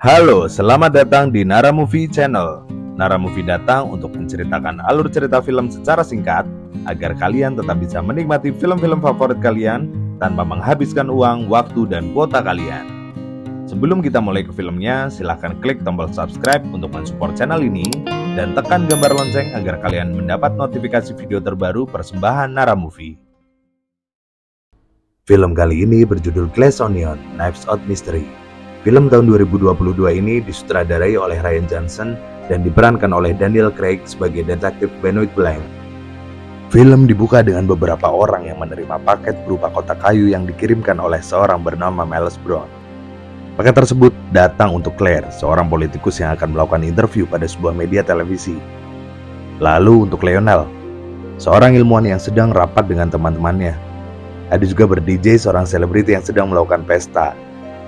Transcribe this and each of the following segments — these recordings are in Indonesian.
Halo, selamat datang di Nara Movie Channel. Nara Movie datang untuk menceritakan alur cerita film secara singkat agar kalian tetap bisa menikmati film-film favorit kalian tanpa menghabiskan uang, waktu, dan kuota kalian. Sebelum kita mulai ke filmnya, silahkan klik tombol subscribe untuk mensupport channel ini dan tekan gambar lonceng agar kalian mendapat notifikasi video terbaru persembahan Nara Movie. Film kali ini berjudul Glass Onion: Knives Out Mystery. Film tahun 2022 ini disutradarai oleh Rian Johnson dan diperankan oleh Daniel Craig sebagai detektif Benoit Blanc. Film dibuka dengan beberapa orang yang menerima paket berupa kotak kayu yang dikirimkan oleh seorang bernama Miles Brown. Paket tersebut datang untuk Claire, seorang politikus yang akan melakukan interview pada sebuah media televisi. Lalu untuk Lionel, seorang ilmuwan yang sedang rapat dengan teman-temannya. Ada juga ber-DJ seorang selebriti yang sedang melakukan pesta.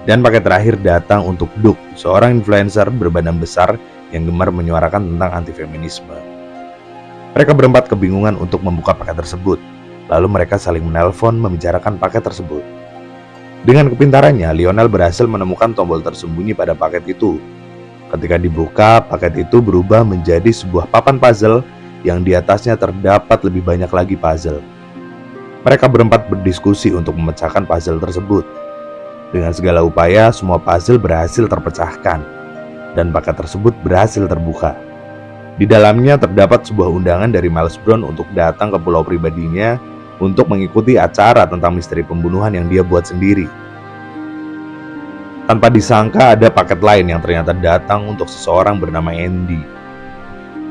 Dan paket terakhir datang untuk Duke, seorang influencer berbadan besar yang gemar menyuarakan tentang anti-feminisme. Mereka berempat kebingungan untuk membuka paket tersebut. Lalu mereka saling menelpon membicarakan paket tersebut. Dengan kepintarannya, Lionel berhasil menemukan tombol tersembunyi pada paket itu. Ketika dibuka, paket itu berubah menjadi sebuah papan puzzle yang di atasnya terdapat lebih banyak lagi puzzle. Mereka berempat berdiskusi untuk memecahkan puzzle tersebut. Dengan segala upaya, semua puzzle berhasil terpecahkan, dan paket tersebut berhasil terbuka. Di dalamnya terdapat sebuah undangan dari Miles Brown untuk datang ke pulau pribadinya untuk mengikuti acara tentang misteri pembunuhan yang dia buat sendiri. Tanpa disangka ada paket lain yang ternyata datang untuk seseorang bernama Andy.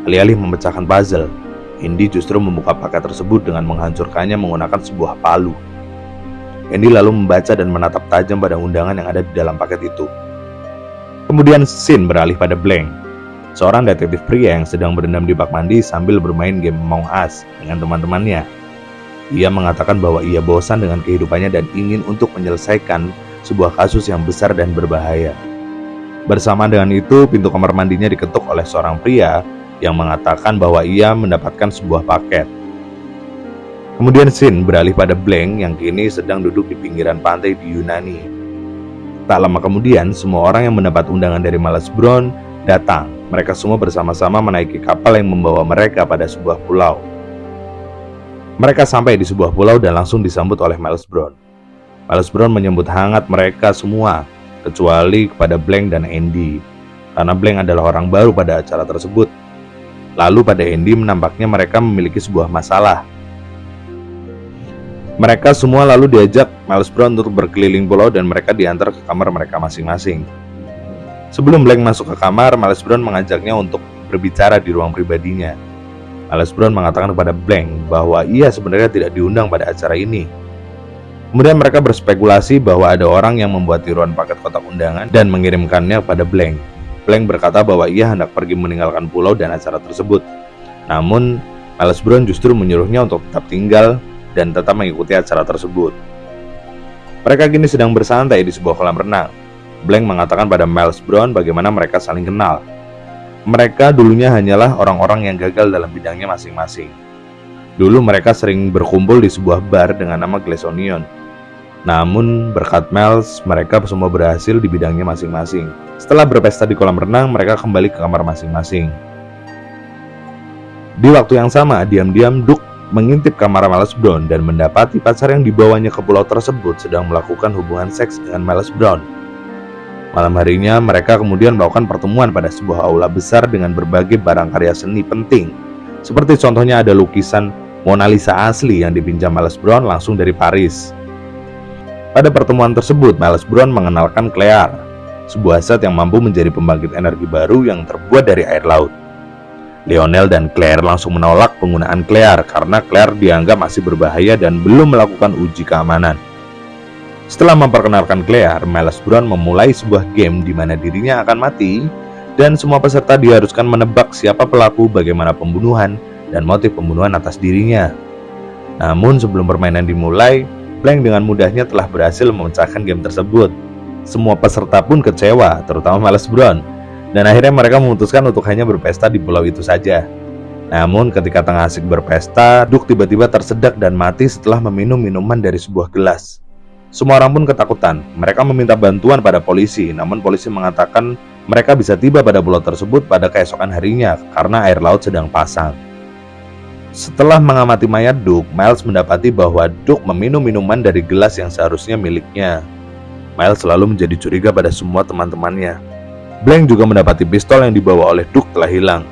Alih-alih memecahkan puzzle, Andy justru membuka paket tersebut dengan menghancurkannya menggunakan sebuah palu. Andy lalu membaca dan menatap tajam pada undangan yang ada di dalam paket itu. Kemudian scene beralih pada Blanc, seorang detektif pria yang sedang berendam di bak mandi sambil bermain game Among Us dengan teman-temannya. Ia mengatakan bahwa ia bosan dengan kehidupannya dan ingin untuk menyelesaikan sebuah kasus yang besar dan berbahaya. Bersamaan dengan itu, pintu kamar mandinya diketuk oleh seorang pria yang mengatakan bahwa ia mendapatkan sebuah paket. Kemudian scene beralih pada Blanc yang kini sedang duduk di pinggiran pantai di Yunani. Tak lama kemudian, semua orang yang mendapat undangan dari Miles Brown datang. Mereka semua bersama-sama menaiki kapal yang membawa mereka pada sebuah pulau. Mereka sampai di sebuah pulau dan langsung disambut oleh Miles Brown. Miles Brown menyambut hangat mereka semua, kecuali kepada Blanc dan Andy, karena Blanc adalah orang baru pada acara tersebut. Lalu pada Andy menampaknya mereka memiliki sebuah masalah. Mereka semua lalu diajak Miles Brown untuk berkeliling pulau dan mereka diantar ke kamar mereka masing-masing. Sebelum Blanc masuk ke kamar, Miles Brown mengajaknya untuk berbicara di ruang pribadinya. Miles Brown mengatakan kepada Blanc bahwa ia sebenarnya tidak diundang pada acara ini. Kemudian mereka berspekulasi bahwa ada orang yang membuat tiruan paket kotak undangan dan mengirimkannya kepada Blanc. Blanc berkata bahwa ia hendak pergi meninggalkan pulau dan acara tersebut. Namun, Miles Brown justru menyuruhnya untuk tetap tinggal dan tetap mengikuti acara tersebut. Mereka kini sedang bersantai di sebuah kolam renang. Blanc mengatakan pada Miles Brown bagaimana mereka saling kenal. Mereka dulunya hanyalah orang-orang yang gagal dalam bidangnya masing-masing. Dulu mereka sering berkumpul di sebuah bar dengan nama Glass Onion. Namun berkat Miles, mereka semua berhasil di bidangnya masing-masing. Setelah berpesta di kolam renang, mereka kembali ke kamar masing-masing. Di waktu yang sama, diam-diam Duke mengintip kamar Miles Brown dan mendapati pacar yang dibawanya ke pulau tersebut sedang melakukan hubungan seks dengan Miles Brown. Malam harinya, mereka kemudian melakukan pertemuan pada sebuah aula besar dengan berbagai barang karya seni penting. Seperti contohnya ada lukisan Mona Lisa asli yang dipinjam Miles Brown langsung dari Paris. Pada pertemuan tersebut, Miles Brown mengenalkan Claire, sebuah zat yang mampu menjadi pembangkit energi baru yang terbuat dari air laut. Lionel dan Claire langsung menolak penggunaan Claire karena Claire dianggap masih berbahaya dan belum melakukan uji keamanan. Setelah memperkenalkan Claire, Miles Brown memulai sebuah game di mana dirinya akan mati dan semua peserta diharuskan menebak siapa pelaku, bagaimana pembunuhan, dan motif pembunuhan atas dirinya. Namun sebelum permainan dimulai, Blanc dengan mudahnya telah berhasil memecahkan game tersebut. Semua peserta pun kecewa, terutama Miles Brown. Dan akhirnya mereka memutuskan untuk hanya berpesta di pulau itu saja. Namun ketika tengah asik berpesta, Duke tiba-tiba tersedak dan mati setelah meminum minuman dari sebuah gelas. Semua orang pun ketakutan. Mereka meminta bantuan pada polisi, namun polisi mengatakan Mereka bisa tiba pada pulau tersebut pada keesokan harinya karena air laut sedang pasang. Setelah mengamati mayat Duke, Miles mendapati bahwa Duke meminum minuman dari gelas yang seharusnya miliknya. Miles selalu menjadi curiga pada semua teman-temannya. Blank juga mendapati pistol yang dibawa oleh Duke telah hilang.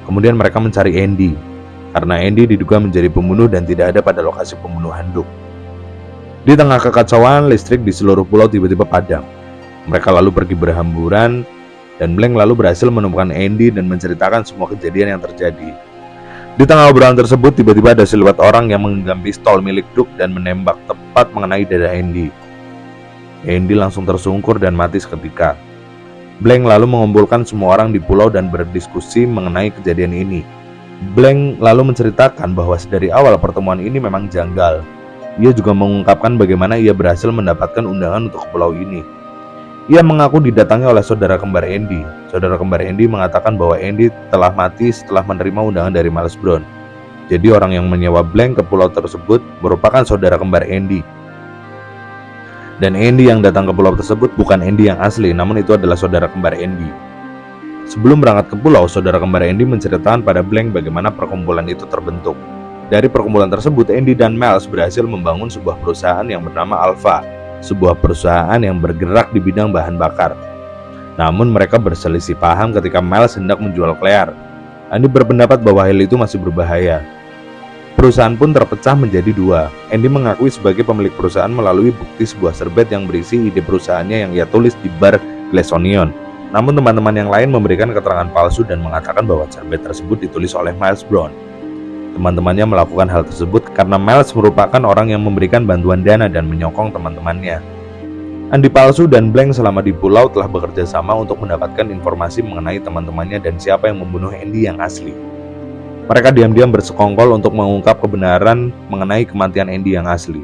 Kemudian mereka mencari Andy, karena Andy diduga menjadi pembunuh dan tidak ada pada lokasi pembunuhan Duke. Di tengah kekacauan, listrik di seluruh pulau tiba-tiba padam. Mereka lalu pergi berhamburan, dan Blank lalu berhasil menemukan Andy dan menceritakan semua kejadian yang terjadi. Di tengah obrolan tersebut, tiba-tiba ada siluet orang yang menggenggam pistol milik Duke dan menembak tepat mengenai dada Andy. Andy langsung tersungkur dan mati seketika. Blank lalu mengumpulkan semua orang di pulau dan berdiskusi mengenai kejadian ini. Blank lalu menceritakan bahwa dari awal pertemuan ini memang janggal. Ia juga mengungkapkan bagaimana ia berhasil mendapatkan undangan untuk ke pulau ini. Ia mengaku didatangi oleh saudara kembar Andy. Saudara kembar Andy mengatakan bahwa Andy telah mati setelah menerima undangan dari Miles Brown. Jadi orang yang menyewa Blank ke pulau tersebut merupakan saudara kembar Andy. Dan Andy yang datang ke pulau tersebut bukan Andy yang asli, namun itu adalah saudara kembar Andy. Sebelum berangkat ke pulau, saudara kembar Andy menceritakan pada Blank bagaimana perkumpulan itu terbentuk. Dari perkumpulan tersebut, Andy dan Miles berhasil membangun sebuah perusahaan yang bernama Alpha, sebuah perusahaan yang bergerak di bidang bahan bakar. Namun mereka berselisih paham ketika Miles hendak menjual Claire. Andy berpendapat bahwa hal itu masih berbahaya. Perusahaan pun terpecah menjadi dua. Andy mengakui sebagai pemilik perusahaan melalui bukti sebuah serbet yang berisi ide perusahaannya yang ia tulis di bar Glass Onion. Namun teman-teman yang lain memberikan keterangan palsu dan mengatakan bahwa serbet tersebut ditulis oleh Miles Brown. Teman-temannya melakukan hal tersebut karena Miles merupakan orang yang memberikan bantuan dana dan menyokong teman-temannya. Andy palsu dan Blank selama di pulau telah bekerja sama untuk mendapatkan informasi mengenai teman-temannya dan siapa yang membunuh Andy yang asli. Mereka diam-diam bersekongkol untuk mengungkap kebenaran mengenai kematian Andy yang asli.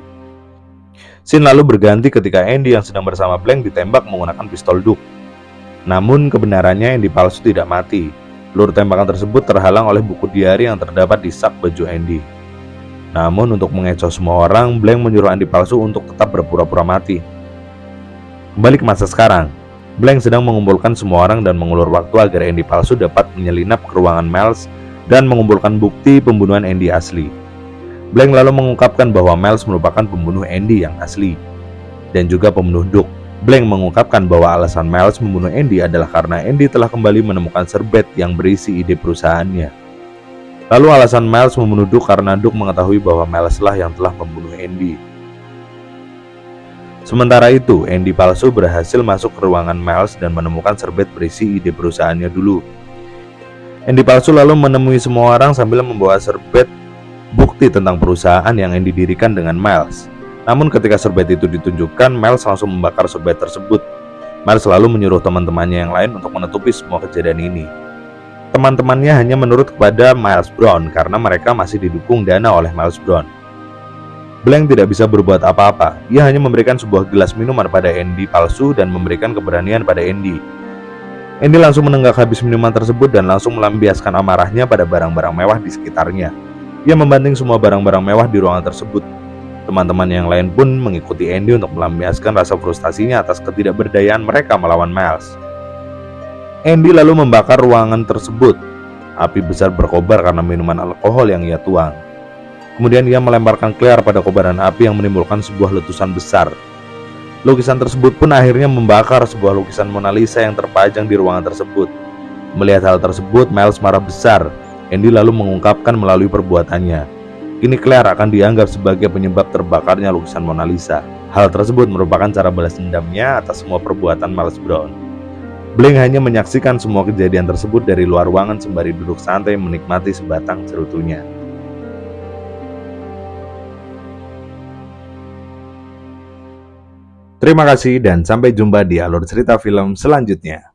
Scene lalu berganti ketika Andy yang sedang bersama Blank ditembak menggunakan pistol Duke. Namun kebenarannya Andy palsu tidak mati. Peluru tembakan tersebut terhalang oleh buku diari yang terdapat di sak baju Andy. Namun untuk mengecoh semua orang, Blank menyuruh Andy palsu untuk tetap berpura-pura mati. Kembali ke masa sekarang, Blank sedang mengumpulkan semua orang dan mengulur waktu agar Andy palsu dapat menyelinap ke ruangan Miles dan mengumpulkan bukti pembunuhan Andy asli. Blank lalu mengungkapkan bahwa Miles merupakan pembunuh Andy yang asli dan juga pembunuh Duke. Blank mengungkapkan bahwa alasan Miles membunuh Andy adalah karena Andy telah kembali menemukan serbet yang berisi ide perusahaannya. Lalu alasan Miles membunuh Duke karena Duke mengetahui bahwa Miles lah yang telah membunuh Andy. Sementara itu, Andy palsu berhasil masuk ke ruangan Miles dan menemukan serbet berisi ide perusahaannya dulu. Andy palsu lalu menemui semua orang sambil membawa serbet bukti tentang perusahaan yang Andy dirikan dengan Miles. Namun ketika serbet itu ditunjukkan, Miles langsung membakar serbet tersebut. Miles selalu menyuruh teman-temannya yang lain untuk menutupi semua kejadian ini. Teman-temannya hanya menurut kepada Miles Brown karena mereka masih didukung dana oleh Miles Brown. Blank tidak bisa berbuat apa-apa. Ia hanya memberikan sebuah gelas minuman pada Andy palsu dan memberikan keberanian pada Andy. Andy langsung menenggak habis minuman tersebut dan langsung melampiaskan amarahnya pada barang-barang mewah di sekitarnya. Ia membanting semua barang-barang mewah di ruangan tersebut. Teman-teman yang lain pun mengikuti Andy untuk melampiaskan rasa frustasinya atas ketidakberdayaan mereka melawan Miles. Andy lalu membakar ruangan tersebut. Api besar berkobar karena minuman alkohol yang ia tuang. Kemudian ia melemparkan Claire pada kobaran api yang menimbulkan sebuah letusan besar. Lukisan tersebut pun akhirnya membakar sebuah lukisan Mona Lisa yang terpajang di ruangan tersebut. Melihat hal tersebut, Miles marah besar. Andy lalu mengungkapkan melalui perbuatannya. Kini Claire akan dianggap sebagai penyebab terbakarnya lukisan Mona Lisa. Hal tersebut merupakan cara balas dendamnya atas semua perbuatan Miles Brown. Blank hanya menyaksikan semua kejadian tersebut dari luar ruangan sembari duduk santai menikmati sebatang cerutunya. Terima kasih dan sampai jumpa di alur cerita film selanjutnya.